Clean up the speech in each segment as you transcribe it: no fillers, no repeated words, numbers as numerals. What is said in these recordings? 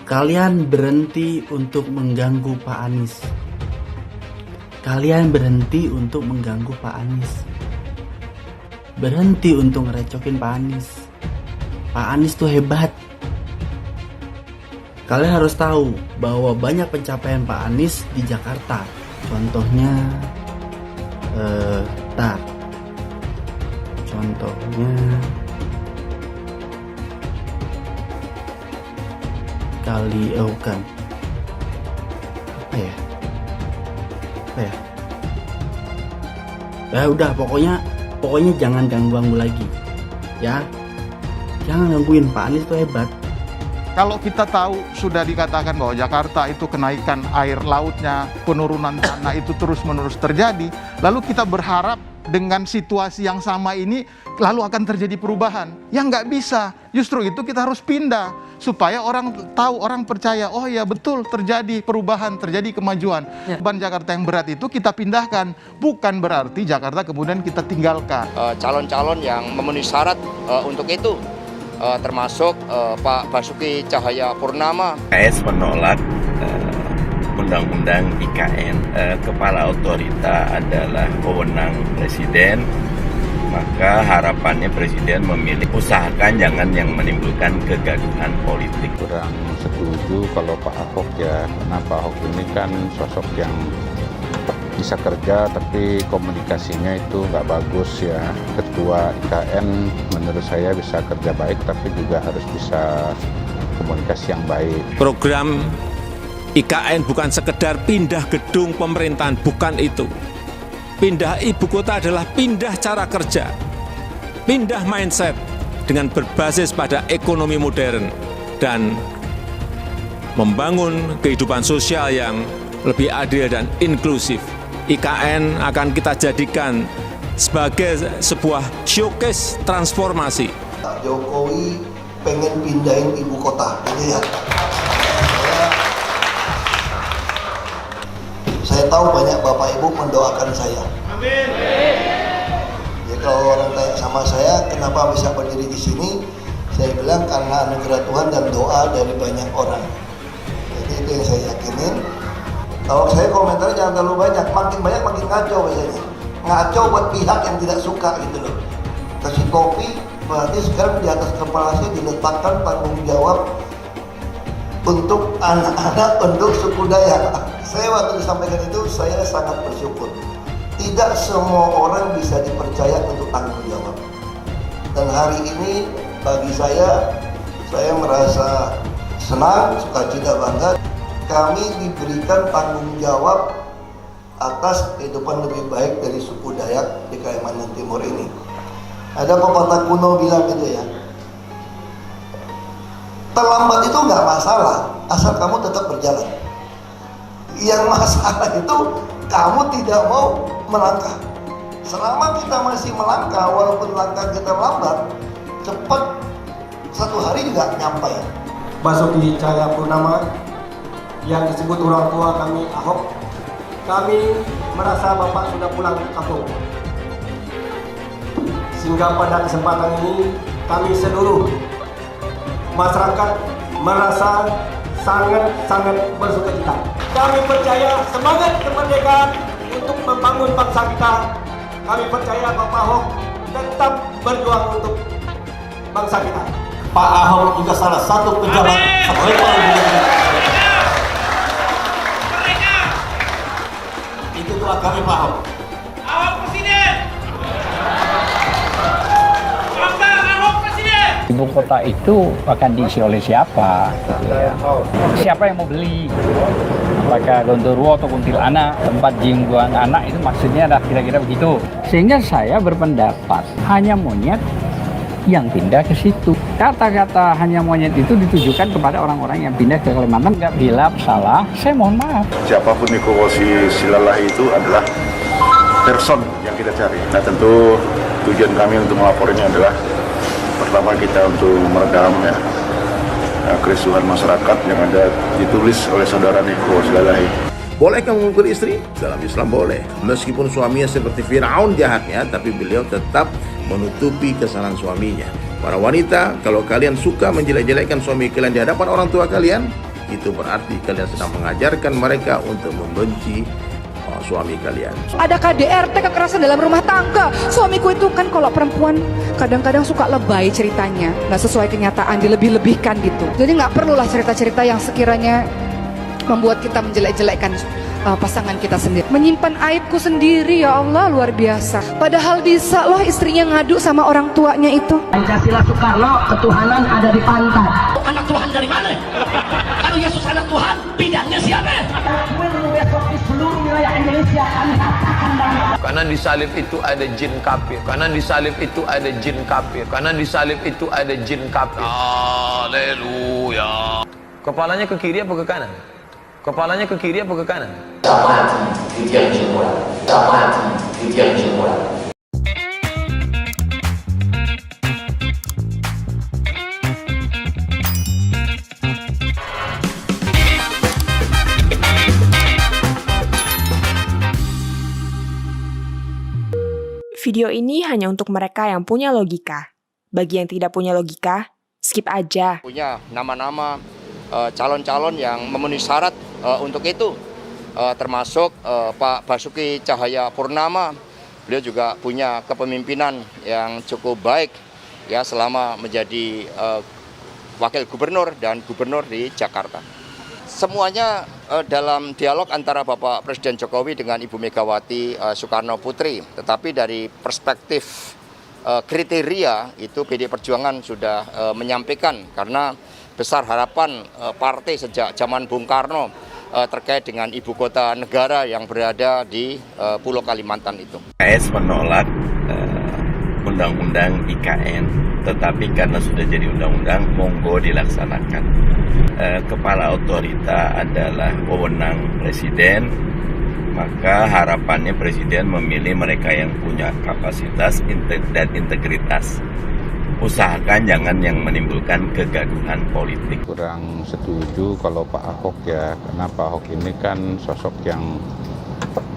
Kalian berhenti untuk mengganggu Pak Anies. Kalian berhenti untuk mengganggu Pak Anies. Berhenti untuk ngerecokin Pak Anies. Pak Anies tuh hebat. Kalian harus tahu bahwa banyak pencapaian Pak Anies di Jakarta. Contohnya bukan apa ya ya udah pokoknya jangan ganggu lagi ya, jangan gangguin. Pak Anies itu hebat. Kalau kita tahu sudah dikatakan bahwa Jakarta itu kenaikan air lautnya, penurunan tanah itu terus-menerus terjadi, lalu kita berharap dengan situasi yang sama ini lalu akan terjadi perubahan. Ya nggak bisa, justru itu kita harus pindah supaya orang tahu, orang percaya, oh ya betul terjadi perubahan, terjadi kemajuan. Beban Jakarta yang berat itu kita pindahkan, bukan berarti Jakarta kemudian kita tinggalkan. Calon-calon yang memenuhi syarat untuk itu, termasuk Pak Basuki Cahayapurnama. PKS menolak Undang-Undang IKN. Kepala otorita adalah wewenang Presiden, maka harapannya Presiden memilih usahakan jangan yang menimbulkan kegaduhan politik. Kurang setuju kalau Pak Ahok ya, karena Pak Ahok ini kan sosok yang bisa kerja tapi komunikasinya itu nggak bagus ya. Ketua IKN menurut saya bisa kerja baik tapi juga harus bisa komunikasi yang baik. Program IKN bukan sekedar pindah gedung pemerintahan, bukan itu. Pindah ibu kota adalah pindah cara kerja, pindah mindset dengan berbasis pada ekonomi modern dan membangun kehidupan sosial yang lebih adil dan inklusif. IKN akan kita jadikan sebagai sebuah showcase transformasi. Pak Jokowi pengen pindahin ibu kota, gitu ya. Saya tahu banyak Bapak Ibu mendoakan saya. Amin. Ya kalau orang tanya sama saya, kenapa bisa berdiri di sini? Saya bilang karena anugerah Tuhan dan doa dari banyak orang. Jadi itu yang saya yakinin. Kalau saya komentarnya jangan terlalu banyak, makin banyak makin ngaco biasanya. Ngaco buat pihak yang tidak suka gitu loh. Kasih kopi, berarti sekarang di atas kepala saya diletakkan tanggung jawab untuk anak-anak, untuk suku Dayak. Saya waktu disampaikan itu, saya sangat bersyukur. Tidak semua orang bisa dipercaya untuk tanggung jawab. Dan hari ini bagi saya merasa senang, sukacita, bangga. Kami diberikan tanggung jawab atas kehidupan lebih baik dari suku Dayak di Kalimantan Timur ini. Ada pepatah kuno bilang gitu ya, terlambat itu nggak masalah, asal kamu tetap berjalan. Yang masalah itu kamu tidak mau melangkah. Selama kita masih melangkah, walaupun langkah kita lambat, cepat, satu hari juga nyampe. Basuki Cahayapurnama yang disebut orang tua kami Ahok, kami merasa Bapak sudah pulang ke kampung. Sehingga pada kesempatan ini kami seluruh masyarakat merasa sangat bersukacita. Kami percaya semangat kemerdekaan untuk membangun bangsa kita. Kami percaya Bapak Ahok tetap berjuang untuk bangsa kita. Pak Ahok juga salah satu pejabat terhebat di Indonesia. Itu doa kami Pak Ahok. Ahok Presiden. Ahok Presiden. Ibu kota itu akan diisi oleh siapa? Siapa yang mau beli? Apakah Gondoruo atau Kuntilanak, tempat jingguan anak, itu maksudnya adalah kira-kira begitu. Sehingga saya berpendapat hanya monyet yang pindah ke situ. Kata-kata hanya monyet itu ditujukan kepada orang-orang yang pindah ke Kalimantan. Nggak bila salah, saya mohon maaf. Siapapun Nikowosi Silalah itu adalah person yang kita cari. Nah tentu tujuan kami untuk melapornya adalah pertama kita untuk meredam kerusuhan masyarakat yang ada ditulis oleh saudara Niko Silalahi. Bolehkah memukul istri? Dalam Islam boleh. Meskipun suaminya seperti Firaun jahatnya, tapi beliau tetap menutupi kesalahan suaminya. Para wanita, kalau kalian suka menjelek-jelekkan suami kalian di hadapan orang tua kalian, itu berarti kalian sedang mengajarkan mereka untuk membenci suami kalian. Ada KDRT, kekerasan dalam rumah tangga. Suamiku itu kan kalau perempuan kadang-kadang suka lebay ceritanya, nggak sesuai kenyataan, dilebih-lebihkan gitu. Jadi nggak perlulah cerita-cerita yang sekiranya membuat kita menjelek-jelekkan pasangan kita sendiri. Menyimpan aibku sendiri, ya Allah, luar biasa. Padahal bisa loh istrinya ngadu sama orang tuanya itu. Pancasila Soekarno, ketuhanan ada di pantat. Anak Tuhan dari mana? Kalau Yesus anak Tuhan, bidangnya siapa? Besok di seluruh wilayah Indonesia kami katakan karena di salib itu ada jin kafir. Karena di salib itu ada jin kafir. Karena di salib itu ada jin kafir. Haleluya. Kepalanya ke kiri apa ke kanan? Kepalanya ke kiri apa ke kanan? Video ini hanya untuk mereka yang punya logika. Bagi yang tidak punya logika, skip aja. Punya nama-nama calon-calon yang memenuhi syarat untuk itu, termasuk Pak Basuki Cahayapurnama. Beliau juga punya kepemimpinan yang cukup baik ya selama menjadi wakil gubernur dan gubernur di Jakarta. Semuanya dalam dialog antara Bapak Presiden Jokowi dengan Ibu Megawati Soekarno Putri. Tetapi dari perspektif kriteria itu PDI Perjuangan sudah menyampaikan karena besar harapan partai sejak zaman Bung Karno terkait dengan ibu kota negara yang berada di Pulau Kalimantan itu. PKS menolak undang-undang IKN, tetapi karena sudah jadi undang-undang, monggo dilaksanakan. Kepala otorita adalah wewenang presiden, maka harapannya presiden memilih mereka yang punya kapasitas dan integritas. Usahakan jangan yang menimbulkan kegaduhan politik. Kurang setuju kalau Pak Ahok ya, karena Pak Ahok ini kan sosok yang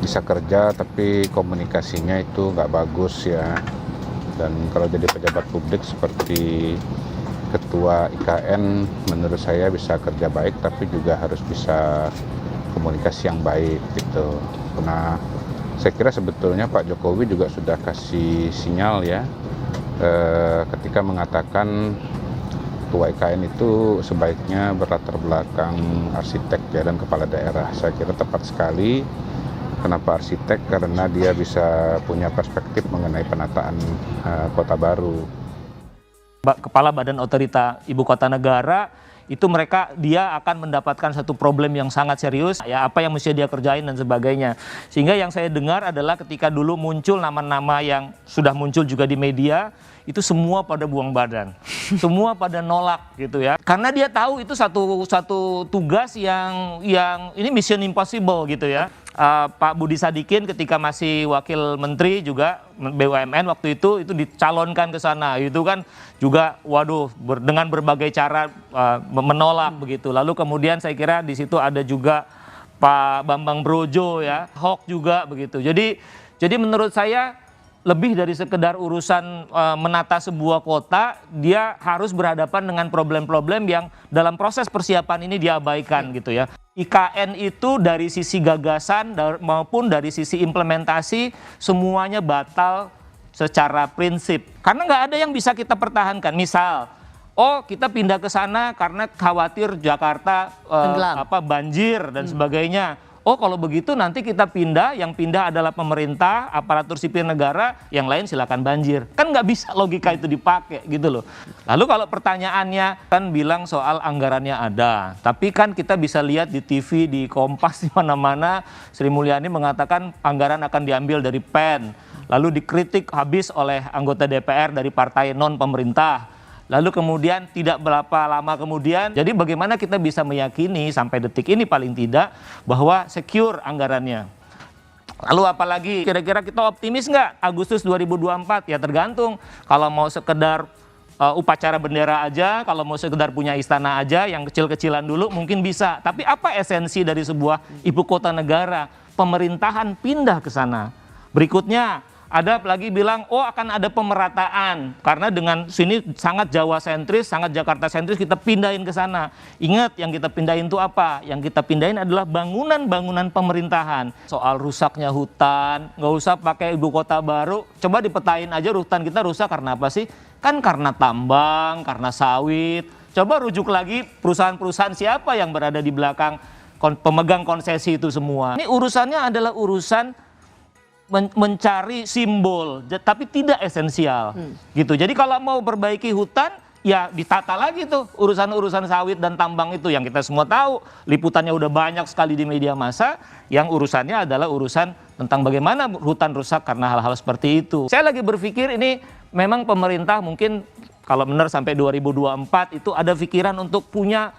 bisa kerja tapi komunikasinya itu nggak bagus ya. Dan kalau jadi pejabat publik seperti Ketua IKN, menurut saya bisa kerja baik tapi juga harus bisa komunikasi yang baik gitu. Karena saya kira sebetulnya Pak Jokowi juga sudah kasih sinyal ya ketika mengatakan Ketua IKN itu sebaiknya berlatar belakang arsitek ya, dan kepala daerah. Saya kira tepat sekali. Kenapa arsitek? Karena dia bisa punya perspektif mengenai penataan kota baru. Kepala Badan Otorita Ibu Kota Negara itu dia akan mendapatkan satu problem yang sangat serius, ya apa yang mesti dia kerjain dan sebagainya. Sehingga yang saya dengar adalah ketika dulu muncul nama-nama yang sudah muncul juga di media, itu semua pada buang badan, semua pada nolak gitu ya. Karena dia tahu itu satu tugas yang ini mission impossible gitu ya. Pak Budi Sadikin ketika masih wakil menteri juga BUMN waktu itu dicalonkan ke sana, itu kan juga waduh dengan berbagai cara menolak begitu. Lalu kemudian saya kira di situ ada juga Pak Bambang Brojo ya, Ahok juga begitu. Jadi menurut saya lebih dari sekedar urusan menata sebuah kota, dia harus berhadapan dengan problem-problem yang dalam proses persiapan ini diabaikan gitu ya. IKN itu dari sisi gagasan maupun dari sisi implementasi semuanya batal secara prinsip. Karena nggak ada yang bisa kita pertahankan. Misal, kita pindah ke sana karena khawatir Jakarta banjir dan sebagainya. Kalau begitu nanti kita pindah, yang pindah adalah pemerintah, aparatur sipil negara, yang lain silakan banjir. Kan nggak bisa logika itu dipakai gitu loh. Lalu kalau pertanyaannya kan bilang soal anggarannya ada, tapi kan kita bisa lihat di TV, di Kompas, di mana-mana Sri Mulyani mengatakan anggaran akan diambil dari PEN, lalu dikritik habis oleh anggota DPR dari partai non pemerintah. Lalu kemudian tidak berapa lama kemudian, jadi bagaimana kita bisa meyakini sampai detik ini paling tidak bahwa secure anggarannya. Lalu apalagi kira-kira kita optimis nggak Agustus 2024? Ya tergantung, kalau mau sekedar upacara bendera aja, kalau mau sekedar punya istana aja yang kecil-kecilan dulu mungkin bisa. Tapi apa esensi dari sebuah ibu kota negara? Pemerintahan pindah ke sana. Berikutnya Ada lagi bilang, oh akan ada pemerataan. Karena dengan sini sangat Jawa sentris, sangat Jakarta sentris, kita pindahin ke sana. Ingat, yang kita pindahin itu apa? Yang kita pindahin adalah bangunan-bangunan pemerintahan. Soal rusaknya hutan, nggak usah pakai ibu kota baru. Coba dipetain aja hutan kita rusak karena apa sih? Kan karena tambang, karena sawit. Coba rujuk lagi perusahaan-perusahaan siapa yang berada di belakang pemegang konsesi itu semua. Ini urusannya adalah urusan mencari simbol, tapi tidak esensial, gitu. Jadi kalau mau perbaiki hutan, ya ditata lagi tuh urusan-urusan sawit dan tambang itu yang kita semua tahu. Liputannya udah banyak sekali di media massa, yang urusannya adalah urusan tentang bagaimana hutan rusak karena hal-hal seperti itu. Saya lagi berpikir ini memang pemerintah mungkin kalau benar sampai 2024 itu ada pikiran untuk punya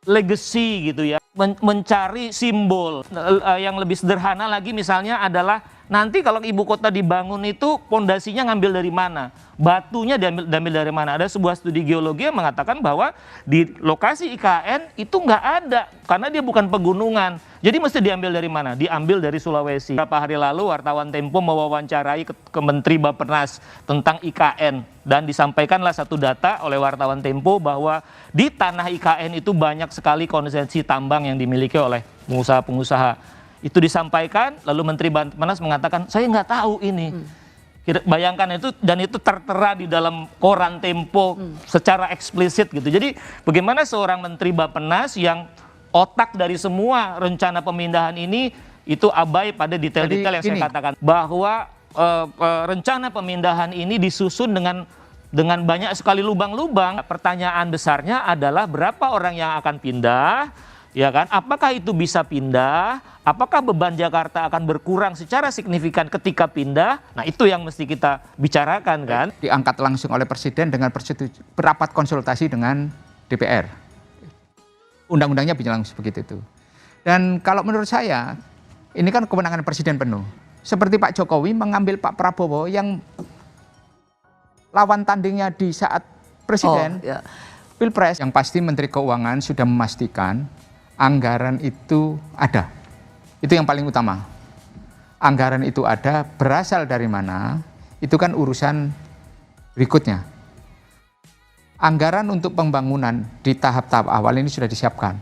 legacy gitu ya, mencari simbol. Yang lebih sederhana lagi misalnya adalah nanti kalau ibu kota dibangun itu pondasinya ngambil dari mana? Batunya diambil dari mana? Ada sebuah studi geologi yang mengatakan bahwa di lokasi IKN itu nggak ada karena dia bukan pegunungan. Jadi mesti diambil dari mana? Diambil dari Sulawesi. Beberapa hari lalu wartawan Tempo mewawancarai ke Menteri Bappenas tentang IKN dan disampaikanlah satu data oleh wartawan Tempo bahwa di tanah IKN itu banyak sekali konsesi tambang yang dimiliki oleh pengusaha-pengusaha. Itu disampaikan, lalu Menteri Bappenas mengatakan, saya nggak tahu ini. Bayangkan itu, dan itu tertera di dalam koran Tempo secara eksplisit gitu. Jadi bagaimana seorang Menteri Bappenas yang otak dari semua rencana pemindahan ini itu abai pada detail-detail yang saya katakan. Bahwa rencana pemindahan ini disusun dengan banyak sekali lubang-lubang. Pertanyaan besarnya adalah berapa orang yang akan pindah, ya kan? Apakah itu bisa pindah? Apakah beban Jakarta akan berkurang secara signifikan ketika pindah? Nah, itu yang mesti kita bicarakan kan. Diangkat langsung oleh Presiden dengan berapat konsultasi dengan DPR. Undang-undangnya bilang begitu itu. Dan kalau menurut saya, ini kan kewenangan Presiden penuh. Seperti Pak Jokowi mengambil Pak Prabowo yang lawan tandingnya di saat Presiden Pilpres. Yang pasti Menteri Keuangan sudah memastikan anggaran itu ada. Itu yang paling utama. Anggaran itu ada, berasal dari mana, itu kan urusan berikutnya. Anggaran untuk pembangunan di tahap-tahap awal ini sudah disiapkan.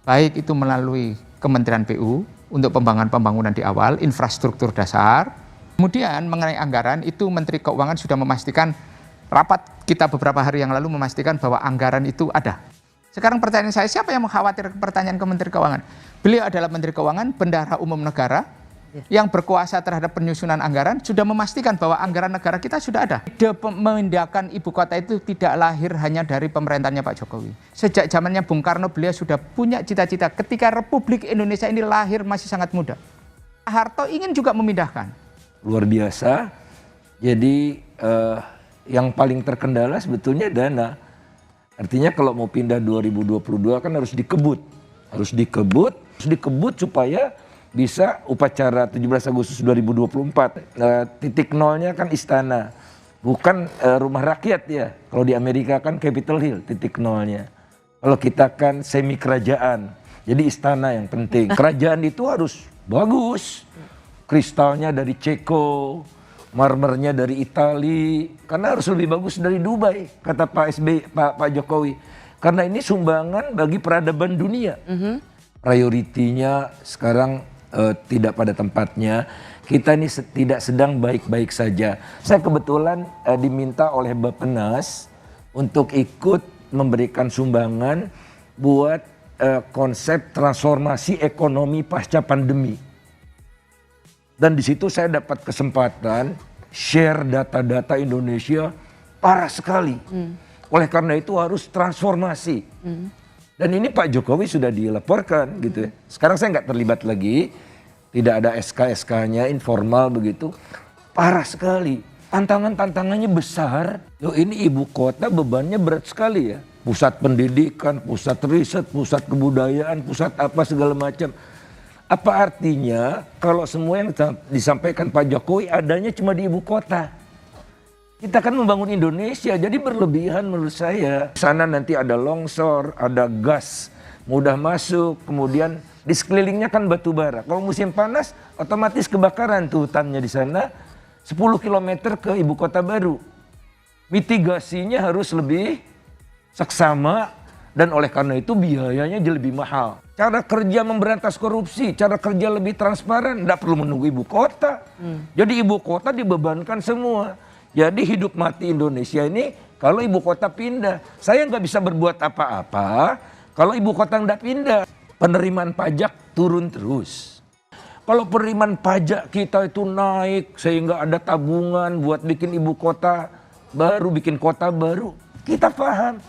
Baik itu melalui Kementerian PU untuk pembangunan di awal, infrastruktur dasar. Kemudian mengenai anggaran itu Menteri Keuangan sudah memastikan, rapat kita beberapa hari yang lalu memastikan bahwa anggaran itu ada. Sekarang pertanyaan saya, siapa yang mengkhawatirkan pertanyaan ke Menteri Keuangan? Beliau adalah Menteri Keuangan, bendahara umum negara, yang berkuasa terhadap penyusunan anggaran, sudah memastikan bahwa anggaran negara kita sudah ada. Ide memindahkan ibu kota itu tidak lahir hanya dari pemerintahnya Pak Jokowi. Sejak zamannya Bung Karno, beliau sudah punya cita-cita. Ketika Republik Indonesia ini lahir masih sangat muda. Pak Harto ingin juga memindahkan. Luar biasa. Jadi yang paling terkendala sebetulnya dana. Artinya kalau mau pindah 2022 kan harus dikebut. Harus dikebut supaya bisa upacara 17 Agustus 2024. Titik nolnya kan istana, bukan rumah rakyat ya. Kalau di Amerika kan Capitol Hill titik nolnya. Kalau kita kan semi kerajaan, jadi istana yang penting. Kerajaan itu harus bagus, kristalnya dari Ceko, marmernya dari Itali, karena harus lebih bagus dari Dubai, kata Pak Jokowi. Karena ini sumbangan bagi peradaban dunia. Prioritinya sekarang tidak pada tempatnya. Kita ini tidak sedang baik-baik saja. Saya kebetulan diminta oleh Bappenas untuk ikut memberikan sumbangan buat konsep transformasi ekonomi pasca pandemi. Dan di situ saya dapat kesempatan share data-data Indonesia parah sekali. Oleh karena itu harus transformasi. Dan ini Pak Jokowi sudah dilaporkan gitu ya. Sekarang saya nggak terlibat lagi, tidak ada SK-SK-nya, informal begitu. Parah sekali. Tantangannya besar. Loh, ini ibu kota bebannya berat sekali ya. Pusat pendidikan, pusat riset, pusat kebudayaan, pusat apa segala macam. Apa artinya kalau semua yang disampaikan Pak Jokowi adanya cuma di ibu kota? Kita kan membangun Indonesia, jadi berlebihan menurut saya. Di sana nanti ada longsor, ada gas mudah masuk, kemudian di sekelilingnya kan batu bara. Kalau musim panas otomatis kebakaran tuh hutannya di sana. 10 km ke ibu kota baru. Mitigasinya harus lebih seksama dan oleh karena itu biayanya jadi lebih mahal. Cara kerja memberantas korupsi, cara kerja lebih transparan, tidak perlu menunggu ibu kota. Jadi ibu kota dibebankan semua. Jadi hidup mati Indonesia ini kalau ibu kota pindah. Saya nggak bisa berbuat apa-apa kalau ibu kota nggak pindah. Penerimaan pajak turun terus. Kalau penerimaan pajak kita itu naik sehingga ada tabungan buat bikin ibu kota baru, bikin kota baru. Kita paham,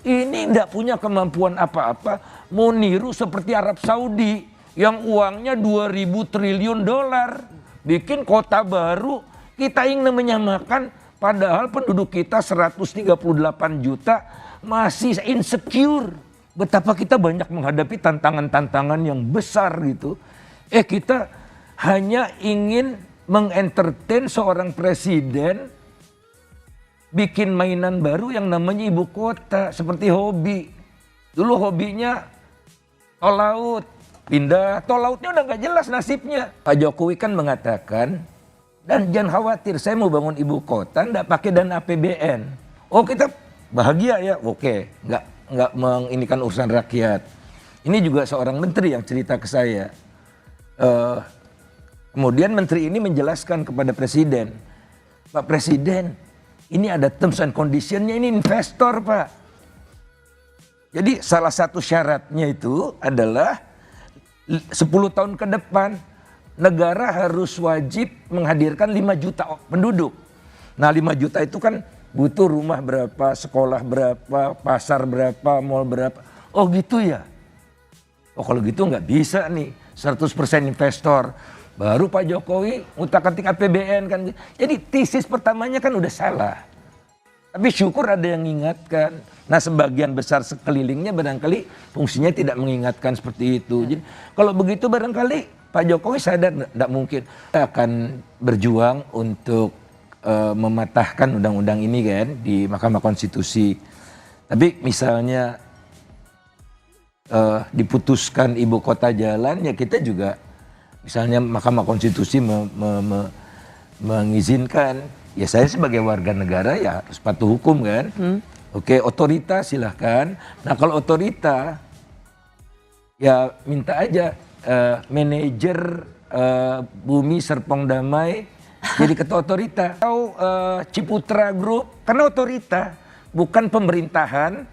ini tidak punya kemampuan apa-apa, mau niru seperti Arab Saudi yang uangnya 2.000 triliun dolar, bikin kota baru, kita ingin menyamakan, padahal penduduk kita 138 juta masih insecure. Betapa kita banyak menghadapi tantangan-tantangan yang besar gitu. Kita hanya ingin mengentertain seorang presiden, bikin mainan baru yang namanya ibu kota seperti hobi. Dulu hobinya tol laut, pindah tol lautnya udah nggak jelas nasibnya. Pak Jokowi kan mengatakan, dan jangan khawatir saya mau bangun ibu kota nggak pakai dana APBN. Oh kita bahagia ya, oke, nggak menginikan urusan rakyat. Ini juga seorang menteri yang cerita ke saya. Kemudian menteri ini menjelaskan kepada presiden, Pak Presiden, ini ada terms and conditionnya, ini investor Pak. Jadi salah satu syaratnya itu adalah 10 tahun ke depan negara harus wajib menghadirkan 5 juta penduduk. Nah 5 juta itu kan butuh rumah berapa, sekolah berapa, pasar berapa, mal berapa. Oh gitu ya. Oh kalau gitu nggak bisa nih 100% investor. Baru Pak Jokowi utak-atik APBN kan. Jadi tesis pertamanya kan udah salah. Tapi syukur ada yang mengingatkan. Nah sebagian besar sekelilingnya barangkali fungsinya tidak mengingatkan seperti itu. Jadi kalau begitu barangkali Pak Jokowi sadar tidak mungkin. Kita akan berjuang untuk mematahkan undang-undang ini kan di Mahkamah Konstitusi. Tapi misalnya diputuskan ibu kota jalan ya kita juga misalnya Mahkamah Konstitusi mengizinkan, ya saya sebagai warga negara ya harus patuh hukum kan. Oke, otorita silahkan. Nah kalau otorita ya minta aja manajer Bumi Serpong Damai jadi ketua otorita. Atau Ciputra Group, karena otorita bukan pemerintahan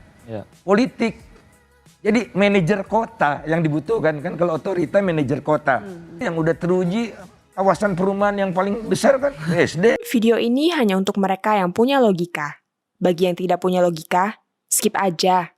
politik. Jadi manajer kota yang dibutuhkan kan, kalau otorita manajer kota. Yang udah teruji kawasan perumahan yang paling besar kan BSD. Video ini hanya untuk mereka yang punya logika. Bagi yang tidak punya logika, skip aja.